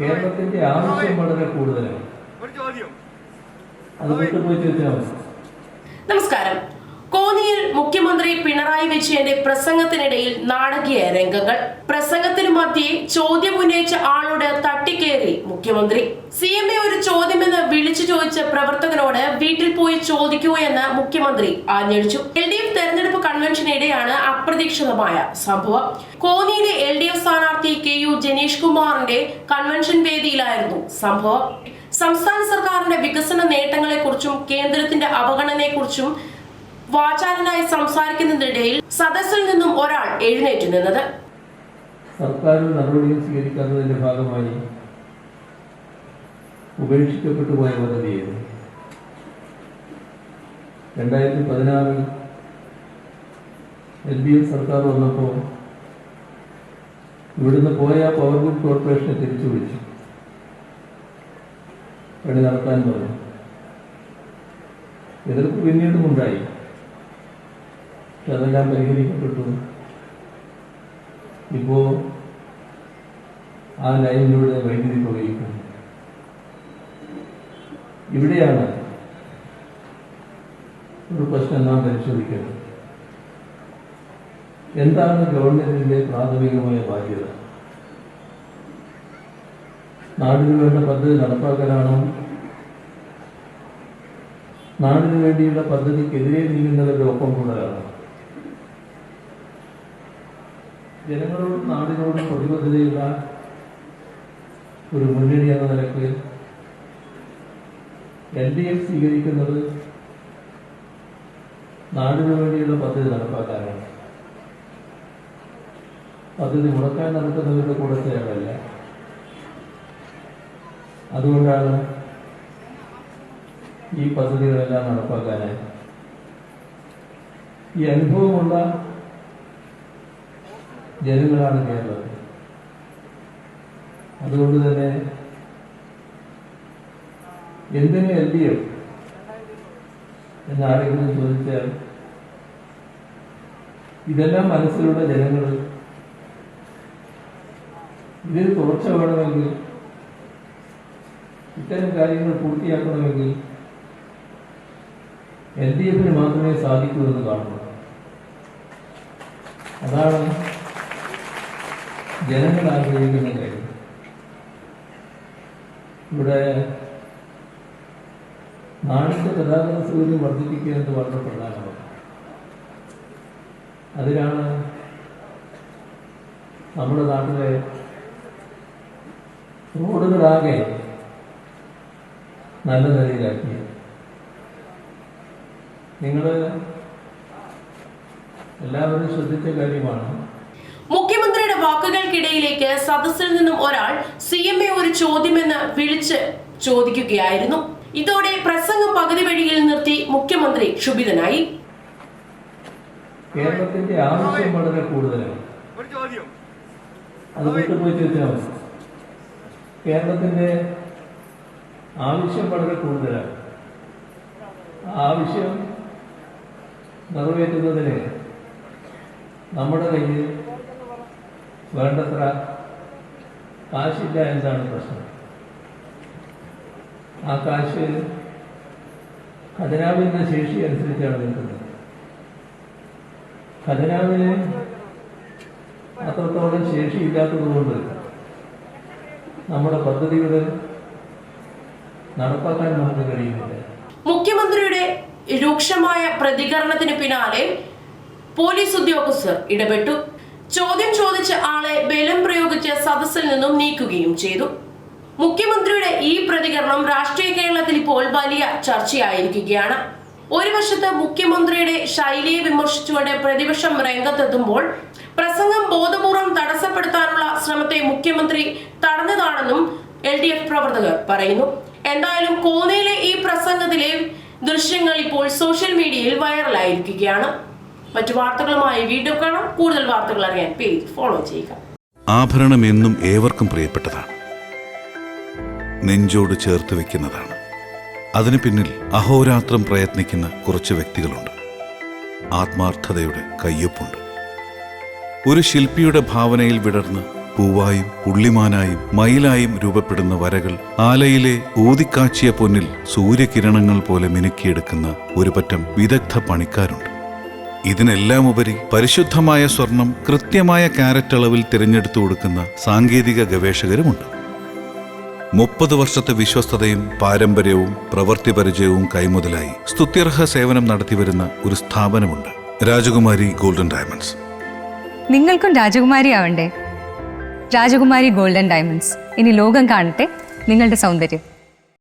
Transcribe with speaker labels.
Speaker 1: കേരളത്തിന്റെ ആവശ്യം വളരെ കൂടുതലാണ്. അത് വിട്ടുപോയി ചോദിച്ചാൽ മതി.
Speaker 2: നമസ്കാരം. കോന്നിയിൽ മുഖ്യമന്ത്രി പിണറായി വിജയന്റെ പ്രസംഗത്തിനിടയിൽ നാടകീയ രംഗങ്ങൾ. പ്രസംഗത്തിനു മധ്യേ ചോദ്യം ഉന്നയിച്ച ആളോട് തട്ടിക്കേറി മുഖ്യമന്ത്രി. CMA ഒരു ചോദ്യമെന്ന് വിളിച്ചു ചോദിച്ച പ്രവർത്തകനോട് വീട്ടിൽ പോയി ചോദിക്കൂ എന്ന് മുഖ്യമന്ത്രി ആഞ്ഞടിച്ചു. LDF തെരഞ്ഞെടുപ്പ് കൺവെൻഷനിടെയാണ് അപ്രതീക്ഷിതമായ സംഭവം. കോന്നിയിലെ LDF സ്ഥാനാർത്ഥി KU ജനീഷ് കുമാറിന്റെ കൺവെൻഷൻ വേദിയിലായിരുന്നു സംഭവം. സംസ്ഥാന സർക്കാരിന്റെ വികസന നേട്ടങ്ങളെക്കുറിച്ചും കേന്ദ്രത്തിന്റെ അവഗണനയെക്കുറിച്ചും വാചാലനായി സംസാരിക്കുന്നതിനിടയിൽ സദസ്സിൽ നിന്നും ഒരാൾ എഴുന്നേറ്റ് നിന്നത്.
Speaker 1: സർക്കാർ നടപടികൾ സ്വീകരിക്കാത്തതിന്റെ ഭാഗമായി ഉപേക്ഷിക്കപ്പെട്ടു പോയ പദ്ധതിയായിരുന്നു 2016 LDF സർക്കാർ വന്നപ്പോൾ ഇവിടുന്ന് പോയ പവർ ഗ്രിഡ് കോർപ്പറേഷനെ തിരിച്ചു വിളിച്ചു, പണി നടത്താൻ പറഞ്ഞു. എതിർപ്പ് പിന്നീടും ഉണ്ടായി, പക്ഷെ അതെല്ലാം പരിഹരിക്കപ്പെട്ടു. ഇപ്പോ ആ ലൈനിലൂടെ വൈദ്യുതി പ്രവഹിക്കുന്നു. ഇവിടെയാണ് ഒരു പ്രശ്നം നാം പരിശോധിക്കേണ്ടത്. എന്താണ് ഗവൺമെന്റിന്റെ പ്രാഥമികമായ ബാധ്യത? നാടിനു വേണ്ട പദ്ധതി നടപ്പാക്കലാണോ, നാടിനു വേണ്ടിയുള്ള പദ്ധതിക്കെതിരെ നീങ്ങുന്നവരുടെ ഒപ്പം കൂടലാണോ? ജനങ്ങളോടും നാടിനോടും പ്രതിബദ്ധതയുള്ള ഒരു മുന്നണി എന്ന നിലയ്ക്ക് LDF സ്വീകരിക്കുന്നത് നാടിനു വേണ്ടിയുള്ള പദ്ധതി നടപ്പാക്കാനാണ്. പദ്ധതി മുടക്കാൻ നടക്കുന്നവരുടെ കൂടെ ചേരല്ല. അതുകൊണ്ടാണ് ഈ പദ്ധതികളെല്ലാം നടപ്പാക്കാനായി. ഈ അനുഭവമുള്ള ജനങ്ങളാണ് കേരളത്തിൽ. അതുകൊണ്ട് തന്നെ എന്തിന് LDF എന്നാരെങ്കിലും ചോദിച്ചാൽ ഇതെല്ലാം മനസ്സിലുള്ള ജനങ്ങൾ ഇതിൽ തുടർച്ച വേണമെങ്കിൽ, ഇത്തരം കാര്യങ്ങൾ പൂർത്തിയാക്കണമെങ്കിൽ LDFന് മാത്രമേ സാധിക്കൂ എന്ന് കാണുന്നു. അതാണ് ജനങ്ങൾ ആഗ്രഹിക്കുന്ന കാര്യം. ഇവിടെ നാടിന്റെ ഗതാഗത സൗകര്യം വർദ്ധിപ്പിക്കുക എന്ന് വളരെ പ്രധാനമാണ്. അതിനാണ് നമ്മുടെ നാട്ടിലെ റോഡുകളാകെ നല്ല നിലയിലാക്കിയത്. നിങ്ങൾ എല്ലാവരും ശ്രദ്ധിച്ച കാര്യമാണ്.
Speaker 2: മുഖ്യമന്ത്രിയുടെ വാക്കുകൾക്കിടയിലേക്ക് സദസ്സിൽ നിന്നും ഒരാൾ CMA ഒരു ചോദ്യമെന്ന് വിളിച്ച് ചോദിക്കുകയായിരുന്നു. ഇതോടെ പ്രസംഗം പകുതി വഴിയിൽ നിർത്തി മുഖ്യമന്ത്രി ക്ഷുഭിതനായി.
Speaker 1: കേരളത്തിന്റെ ആവശ്യം വളരെ കൂടുതലാണ്. അത് വിട്ടുപോയി ചോദിച്ചാൽ മതി. കേരളത്തിന്റെ ആവശ്യം വളരെ കൂടുതലാണ്. ആവശ്യം നിറവേറ്റുന്നതിന് നമ്മുടെ കയ്യിൽ വേണ്ടത്ര കാശില്ല എന്നതാണ് പ്രശ്നം. ആ കാശ് ഖജനാവിന്റെ ശേഷി അനുസരിച്ചാണ് നിൽക്കുന്നത്. ഖജനാവിന് അത്രത്തോളം ശേഷിയില്ലാത്തതുകൊണ്ട് നമ്മുടെ പദ്ധതികൾ നടപ്പാക്കാൻ നമുക്ക് കഴിയുന്നില്ല.
Speaker 2: മുഖ്യമന്ത്രിയുടെ രൂക്ഷമായ പ്രതികരണത്തിന് പിന്നാലെ പോലീസ് ഉദ്യോഗസ്ഥർ ഇടപെട്ടു. ചോദ്യം ചോദിച്ച ആളെ ബലം പ്രയോഗിച്ച് സദസ്സിൽ നിന്നും നീക്കുകയും ചെയ്തു. മുഖ്യമന്ത്രിയുടെ ഈ പ്രതികരണം രാഷ്ട്രീയ കേരളത്തിൽ ഇപ്പോൾ വലിയ ചർച്ചയായിരിക്കുകയാണ്. ഒരു വശത്ത് മുഖ്യമന്ത്രിയുടെ ശൈലിയെ വിമർശിച്ചുകൊണ്ട് പ്രതിപക്ഷം രംഗത്തെത്തുമ്പോൾ പ്രസംഗം ബോധപൂർവം തടസ്സപ്പെടുത്താനുള്ള ശ്രമത്തെ മുഖ്യമന്ത്രി തടഞ്ഞതാണെന്നും LDF പ്രവർത്തകർ പറയുന്നു. എന്തായാലും കോന്നിയിലെ ഈ പ്രസംഗത്തിലെ ദൃശ്യങ്ങൾ ഇപ്പോൾ സോഷ്യൽ മീഡിയയിൽ വൈറലായിരിക്കുകയാണ്. മറ്റു വാർത്തകളുമായി വീണ്ടും കാണാം. കൂടുതൽ വാർത്തകൾ അറിയാൻ പേജ് ഫോളോ ചെയ്യുക.
Speaker 3: ആഭരണം എന്നും ഏവർക്കും പ്രിയപ്പെട്ടതാണ്, നെഞ്ചോട് ചേർത്ത് വെക്കുന്നതാണ്. അതിനു പിന്നിൽ അഹോരാത്രം പ്രയത്നിക്കുന്ന കുറച്ച് വ്യക്തികളുണ്ട്. ആത്മാർത്ഥതയുടെ കയ്യൊപ്പുണ്ട്. ഒരു ശില്പിയുടെ ഭാവനയിൽ വിടർന്ന് പൂവായും പുള്ളിമാനായും മയിലായും രൂപപ്പെടുന്ന വരകൾ ആലയിലെ ഊതിക്കാച്ചിയ പൊന്നിൽ സൂര്യകിരണങ്ങൾ പോലെ മിനുക്കിയെടുക്കുന്ന ഒരു പറ്റം വിദഗ്ധ പണിക്കാരുണ്ട്. ഇതിനെല്ലാം ഉപരി പരിശുദ്ധമായ സ്വർണം കൃത്യമായ കാരറ്റ് അളവിൽ തിരഞ്ഞെടുത്തു കൊടുക്കുന്ന സാങ്കേതിക ഗവേഷകരുമുണ്ട്. 30 വർഷത്തെ വിശ്വസ്തതയും പാരമ്പര്യവും പ്രവൃത്തി പരിചയവും കൈമുതലായി സ്തുത്യർഹ സേവനം നടത്തിവരുന്ന ഒരു സ്ഥാപനമുണ്ട്, രാജകുമാരി ഗോൾഡൻ ഡയമണ്ട്സ്.
Speaker 4: നിങ്ങൾക്കും രാജകുമാരി ആവണ്ടേ? രാജകുമാരി ഗോൾഡൻ ഡയമണ്ട്സ് ഇനി ലോകം കാണട്ടെ നിങ്ങളുടെ സൗന്ദര്യം.